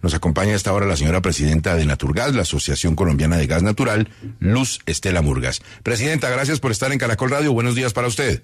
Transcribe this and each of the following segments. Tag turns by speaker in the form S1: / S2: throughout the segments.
S1: Nos acompaña a esta hora la señora presidenta de Naturgas, la Asociación Colombiana de Gas Natural, Luz Estela Murgas. Presidenta, gracias por estar en Caracol Radio. Buenos días para usted.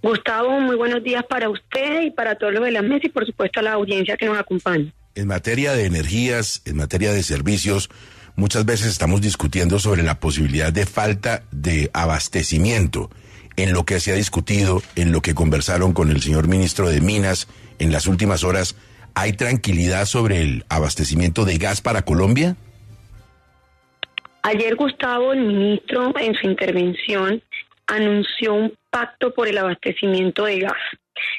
S2: Gustavo, muy buenos días para usted y para todos los de la mesa y por supuesto a la audiencia que nos acompaña.
S1: En materia de energías, en materia de servicios, muchas veces estamos discutiendo sobre la posibilidad de falta de abastecimiento. En lo que se ha discutido, en lo que conversaron con el señor ministro de Minas en las últimas horas, ¿hay tranquilidad sobre el abastecimiento de gas para Colombia?
S2: Ayer, Gustavo, el ministro en su intervención anunció un pacto por el abastecimiento de gas.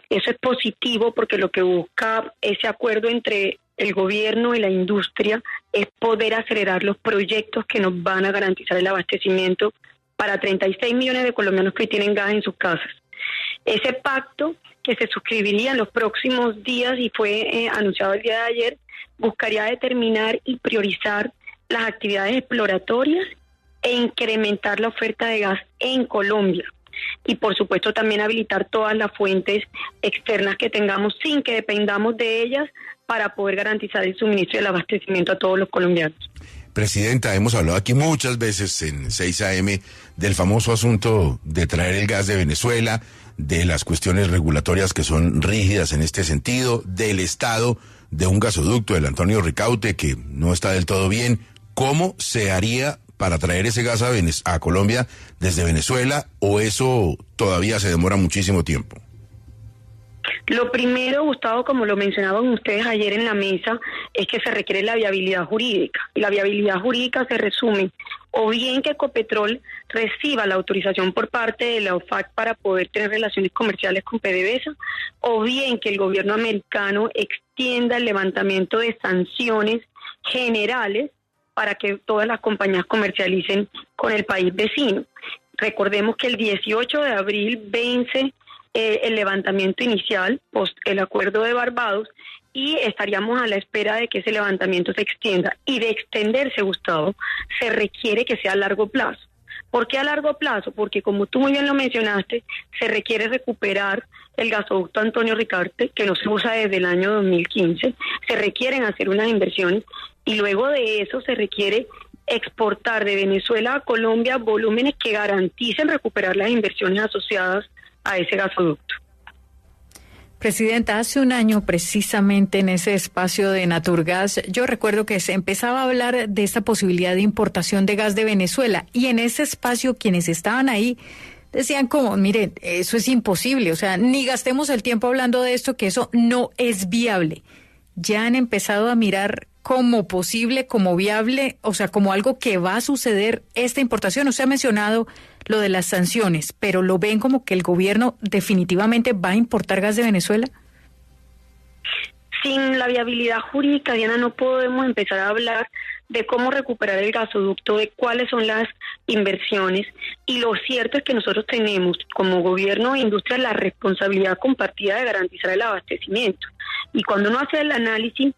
S2: Eso es positivo porque lo que busca ese acuerdo entre el gobierno y la industria es poder acelerar los proyectos que nos van a garantizar el abastecimiento para 36 millones de colombianos que tienen gas en sus casas. Ese pacto, que se suscribiría en los próximos días y fue anunciado el día de ayer, buscaría determinar y priorizar las actividades exploratorias e incrementar la oferta de gas en Colombia. Y por supuesto también habilitar todas las fuentes externas que tengamos sin que dependamos de ellas para poder garantizar el suministro y el abastecimiento a todos los colombianos.
S1: Presidenta, hemos hablado aquí muchas veces en 6 AM del famoso asunto de traer el gas de Venezuela, de las cuestiones regulatorias que son rígidas en este sentido, del estado de un gasoducto, del Antonio Ricaurte, que no está del todo bien. ¿Cómo se haría para traer ese gas a Colombia desde Venezuela, o eso todavía se demora muchísimo tiempo?
S2: Lo primero, Gustavo, como lo mencionaban ustedes ayer en la mesa, es que se requiere la viabilidad jurídica. Y la viabilidad jurídica se resume o bien que Ecopetrol reciba la autorización por parte de la OFAC para poder tener relaciones comerciales con PDVSA, o bien que el gobierno americano extienda el levantamiento de sanciones generales para que todas las compañías comercialicen con el país vecino. Recordemos que el 18 de abril vence el levantamiento inicial, post el acuerdo de Barbados, y estaríamos a la espera de que ese levantamiento se extienda. Y de extenderse, Gustavo, se requiere que sea a largo plazo. ¿Por qué a largo plazo? Porque como tú muy bien lo mencionaste, se requiere recuperar el gasoducto Antonio Ricaurte, que no se usa desde el año 2015, se requieren hacer unas inversiones y luego de eso se requiere exportar de Venezuela a Colombia volúmenes que garanticen recuperar las inversiones asociadas a ese gasoducto.
S3: Presidenta, hace un año precisamente en ese espacio de Naturgas, yo recuerdo que se empezaba a hablar de esta posibilidad de importación de gas de Venezuela y en ese espacio quienes estaban ahí decían como, miren, eso es imposible, o sea, ni gastemos el tiempo hablando de esto, que eso no es viable. Ya han empezado a mirar como posible, como viable, o sea, como algo que va a suceder esta importación. Usted ha mencionado lo de las sanciones, pero ¿lo ven como que el gobierno definitivamente va a importar gas de Venezuela?
S2: Sin la viabilidad jurídica, Diana, no podemos empezar a hablar de cómo recuperar el gasoducto, de cuáles son las inversiones, y lo cierto es que nosotros tenemos como gobierno e industria la responsabilidad compartida de garantizar el abastecimiento. Y cuando uno hace el análisis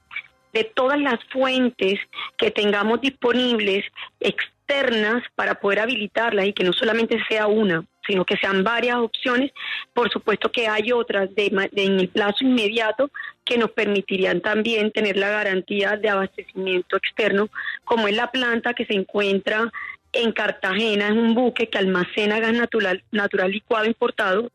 S2: de todas las fuentes que tengamos disponibles externas para poder habilitarlas y que no solamente sea una, sino que sean varias opciones, por supuesto que hay otras en el plazo inmediato que nos permitirían también tener la garantía de abastecimiento externo, como es la planta que se encuentra en Cartagena, es un buque que almacena gas natural licuado importado.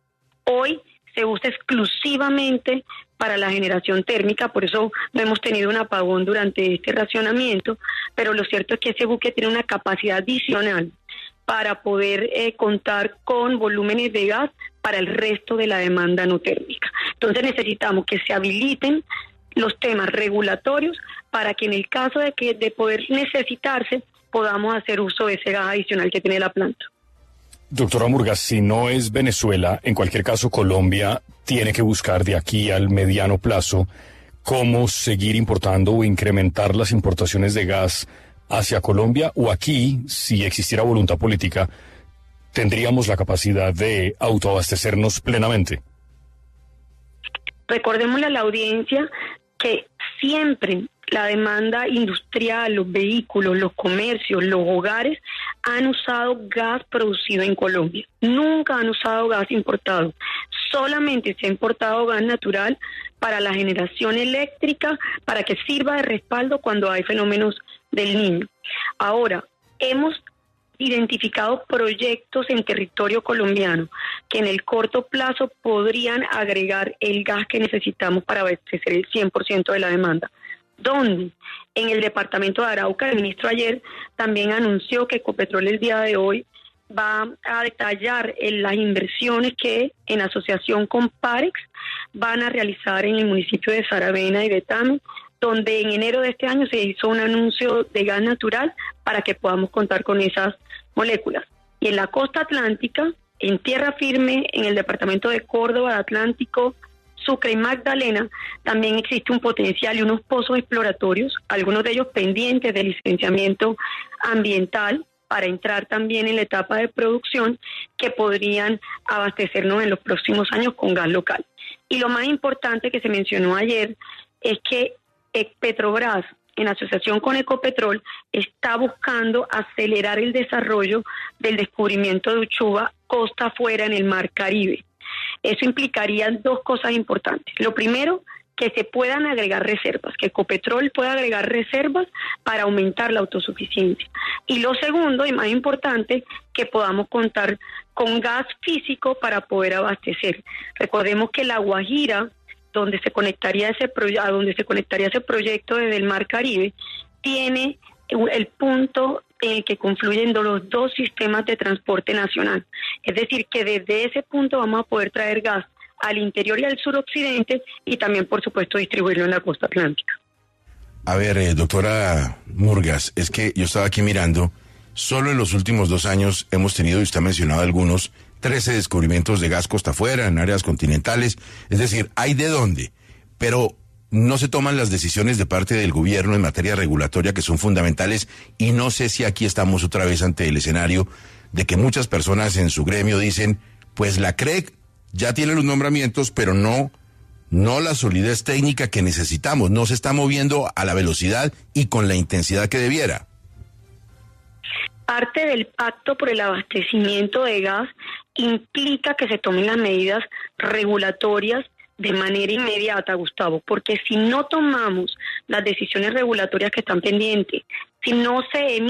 S2: Hoy se usa exclusivamente para la generación térmica, por eso no hemos tenido un apagón durante este racionamiento, pero lo cierto es que ese buque tiene una capacidad adicional para poder contar con volúmenes de gas para el resto de la demanda no térmica. Entonces necesitamos que se habiliten los temas regulatorios para que en el caso de poder necesitarse podamos hacer uso de ese gas adicional que tiene la planta.
S4: Doctora Murgas, si no es Venezuela, en cualquier caso Colombia tiene que buscar de aquí al mediano plazo cómo seguir importando o incrementar las importaciones de gas hacia Colombia, o aquí, si existiera voluntad política, tendríamos la capacidad de autoabastecernos plenamente.
S2: Recordémosle a la audiencia que siempre la demanda industrial, los vehículos, los comercios, los hogares han usado gas producido en Colombia. Nunca han usado gas importado. Solamente se ha importado gas natural para la generación eléctrica, para que sirva de respaldo cuando hay fenómenos del Niño. Ahora, hemos identificado proyectos en territorio colombiano que en el corto plazo podrían agregar el gas que necesitamos para abastecer el 100% de la demanda. ¿Dónde? En el departamento de Arauca, el ministro ayer también anunció que Ecopetrol el día de hoy va a detallar las inversiones que en asociación con Parex van a realizar en el municipio de Saravena y de Tame, donde en enero de este año se hizo un anuncio de gas natural para que podamos contar con esas moléculas. Y en la costa atlántica, en tierra firme, en el departamento de Córdoba, Atlántico, Sucre y Magdalena, también existe un potencial y unos pozos exploratorios, algunos de ellos pendientes de licenciamiento ambiental, para entrar también en la etapa de producción, que podrían abastecernos en los próximos años con gas local. Y lo más importante que se mencionó ayer es que Petrobras, en asociación con Ecopetrol, está buscando acelerar el desarrollo del descubrimiento de Uchuva costa afuera en el Mar Caribe. Eso implicaría dos cosas importantes. Lo primero, que se puedan agregar reservas, que Ecopetrol pueda agregar reservas para aumentar la autosuficiencia. Y lo segundo, y más importante, que podamos contar con gas físico para poder abastecer. Recordemos que La Guajira, donde se conectaría ese proyecto desde el Mar Caribe, tiene el punto en el que confluyen los dos sistemas de transporte nacional. Es decir, que desde ese punto vamos a poder traer gas al interior y al suroccidente y también, por supuesto, distribuirlo en la costa atlántica.
S1: A ver, doctora Murgas, es que yo estaba aquí mirando, solo en los últimos 2 años hemos tenido, y usted ha mencionado algunos, 13 descubrimientos de gas costa afuera, en áreas continentales, es decir, hay de dónde, pero no se toman las decisiones de parte del gobierno en materia regulatoria que son fundamentales, y no sé si aquí estamos otra vez ante el escenario de que muchas personas en su gremio dicen, pues la CREC ya tiene los nombramientos, pero no la solidez técnica que necesitamos, no se está moviendo a la velocidad y con la intensidad que debiera.
S2: Parte del pacto por el abastecimiento de gas implica que se tomen las medidas regulatorias de manera inmediata, Gustavo, porque si no tomamos las decisiones regulatorias que están pendientes, si no se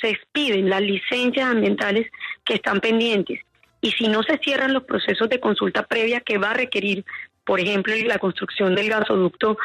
S2: expiden las licencias ambientales que están pendientes, y si no se cierran los procesos de consulta previa que va a requerir, por ejemplo, la construcción del gasoducto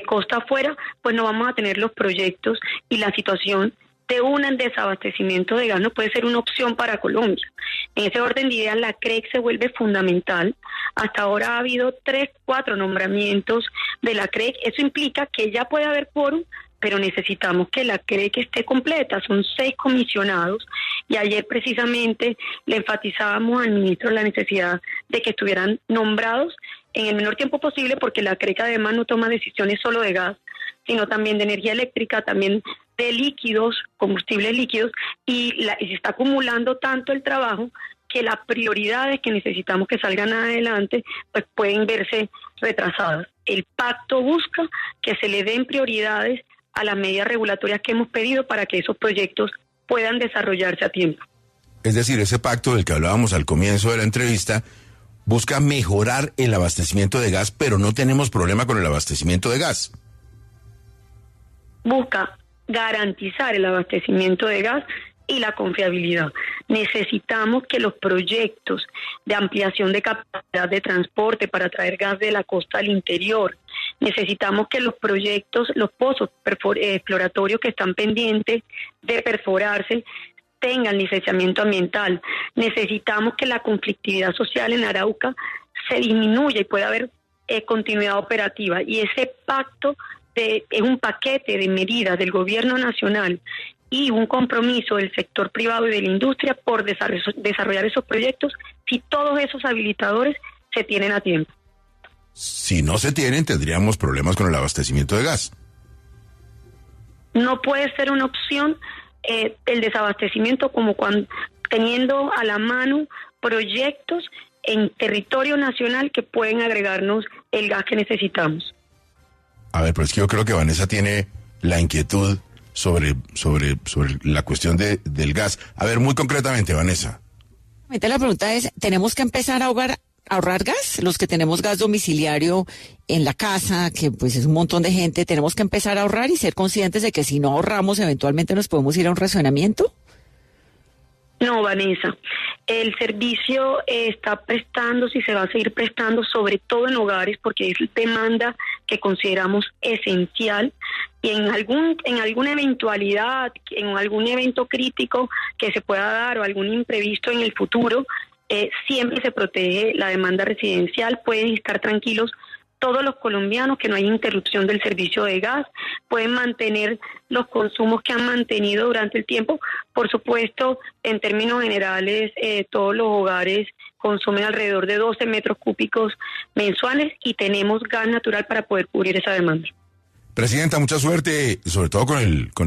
S2: costa afuera, pues no vamos a tener los proyectos, y la situación de un desabastecimiento de gas no puede ser una opción para Colombia. En ese orden de ideas, la CREC se vuelve fundamental. Hasta ahora ha habido 3-4 nombramientos de la CREC. Eso implica que ya puede haber quórum, pero necesitamos que la CREC esté completa. Son 6 comisionados, y ayer precisamente le enfatizábamos al ministro la necesidad de que estuvieran nombrados en el menor tiempo posible, porque la CREC además no toma decisiones solo de gas, sino también de energía eléctrica, también de líquidos, combustibles líquidos, y se está acumulando tanto el trabajo que las prioridades que necesitamos que salgan adelante pues pueden verse retrasadas. El pacto busca que se le den prioridades a las medidas regulatorias que hemos pedido para que esos proyectos puedan desarrollarse a tiempo.
S1: Es decir, ese pacto del que hablábamos al comienzo de la entrevista busca mejorar el abastecimiento de gas, pero no tenemos problema con el abastecimiento de gas.
S2: Busca garantizar el abastecimiento de gas y la confiabilidad. Necesitamos que los proyectos de ampliación de capacidad de transporte para traer gas de la costa al interior, necesitamos que los proyectos, los pozos exploratorios que están pendientes de perforarse tengan licenciamiento ambiental. Necesitamos que la conflictividad social en Arauca se disminuya y pueda haber continuidad operativa. Y ese pacto es un paquete de medidas del gobierno nacional y un compromiso del sector privado y de la industria por desarrollar esos proyectos, si todos esos habilitadores se tienen a tiempo.
S1: Si no se tienen, tendríamos problemas con el abastecimiento de gas.
S2: No puede ser una opción el desabastecimiento como cuando teniendo a la mano proyectos en territorio nacional que pueden agregarnos el gas que necesitamos.
S1: A ver, pero es que yo creo que Vanessa tiene la inquietud sobre la cuestión del gas. A ver, muy concretamente, Vanessa.
S5: La pregunta es, ¿tenemos que empezar a ahorrar gas, los que tenemos gas domiciliario en la casa, que pues es un montón de gente, tenemos que empezar a ahorrar y ser conscientes de que si no ahorramos, eventualmente nos podemos ir a un racionamiento?
S2: No, Vanessa, el servicio está prestando, si se va a seguir prestando, sobre todo en hogares, porque es demanda que consideramos esencial, y en alguna eventualidad, en algún evento crítico que se pueda dar o algún imprevisto en el futuro, siempre se protege la demanda residencial. Pueden estar tranquilos todos los colombianos que no hay interrupción del servicio de gas, pueden mantener los consumos que han mantenido durante el tiempo. Por supuesto, en términos generales, todos los hogares consumen alrededor de 12 metros cúbicos mensuales y tenemos gas natural para poder cubrir esa demanda.
S1: Presidenta, mucha suerte, sobre todo con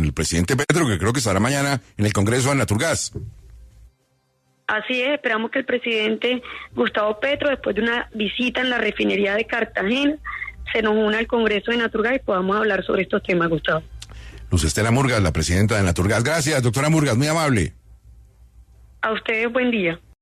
S1: el presidente Petro, que creo que estará mañana en el Congreso de Naturgas.
S2: Así es, esperamos que el presidente Gustavo Petro, después de una visita en la refinería de Cartagena, se nos una al Congreso de Naturgas y podamos hablar sobre estos temas, Gustavo.
S1: Luz Estela Murgas, la presidenta de Naturgas. Gracias, doctora Murgas, muy amable.
S2: A ustedes, buen día.